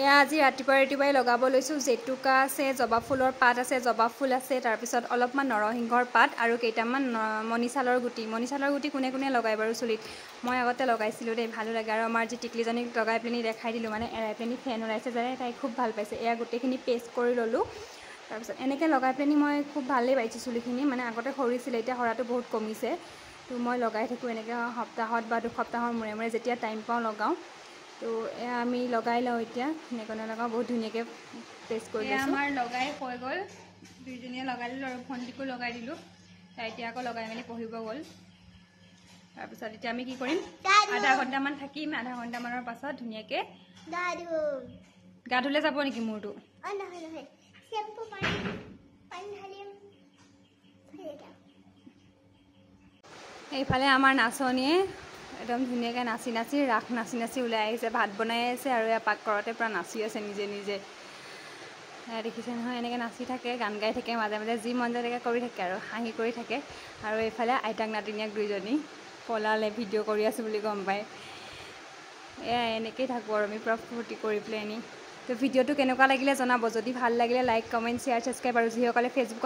এয়া আজি ৰাতিপুৱাই লগাব লৈছোঁ। জেতুকা আছে, জবা ফুলৰ পাত আছে, জবা ফুল আছে, তাৰপিছত অলপমান নৰসিংহৰ পাত আৰু কেইটামান মণিছালৰ গুটি কোনে কোনে লগাই বাৰু চুলিত। মই আগতে লগাইছিলোঁ দেই, ভালো লাগে। আৰু আমাৰ যি টিকলিজনীক লগাই পিনি দেখাই দিলোঁ, মানে এৰাই পিনি ফেন ওলাইছে যে তাই খুব ভাল পাইছে। এয়া গোটেইখিনি পেষ্ট কৰি ল'লোঁ। তাৰপিছত এনেকৈ লগাই পিনি মই খুব ভালেই পাইছোঁ চুলিখিনি। মানে আগতে সৰিছিলে, এতিয়া সৰাটো বহুত কমিছে। তো মই লগাই থাকোঁ এনেকৈ সপ্তাহত বা 2 সপ্তাহৰ মূৰে মূৰে যেতিয়া টাইম পাওঁ লগাওঁ। তো এয়া আমি লগাই লওঁ এতিয়া, সেনেকৈ নলগাওঁ, বহুত ধুনীয়াকৈ পেষ্ট কৰি লৈছোঁ। আমাৰ লগাই হৈ গ'ল, দুইজনীয়ে লগাই দিলোঁ আৰু ভণ্টিকো লগাই দিলোঁ। তাই এতিয়া আকৌ লগাই মেলি পঢ়িব গ'ল। তাৰপিছত এতিয়া আমি কি কৰিম, আধা ঘণ্টামান থাকিম। আধা ঘণ্টামানৰ পাছত ধুনীয়াকৈ গা ধুলে যাব নেকি মূৰটো? এইফালে আমাৰ নাচনীয়ে একদম ধুনীয়াকৈ নাচি নাচি ৰাস নাচি নাচি ওলাই আহিছে, ভাত বনাই আছে আৰু এয়া পাকঘৰতে পূৰা নাচি আছে নিজে নিজে। দেখিছে নহয়, এনেকৈ নাচি থাকে, গান গাই থাকে, মাজে মাজে যি মন যায় তাকে কৰি থাকে আৰু হাঁহি কৰি থাকে। আৰু এইফালে আইতাক নাতিনীয়েক দুইজনী পলালে, ভিডিঅ' কৰি আছোঁ বুলি গম পায়। এয়া এনেকৈয়ে থাকোঁ আৰু আমি পূৰা ফূৰ্তি কৰি পেলাই আনি। তো ভিডিঅ'টো কেনেকুৱা লাগিলে জনাব। যদি ভাল লাগিলে লাইক, কমেণ্ট, শ্বেয়াৰ, ছাবস্ক্ৰাইব। আৰু যিসকলে ফেচবুকত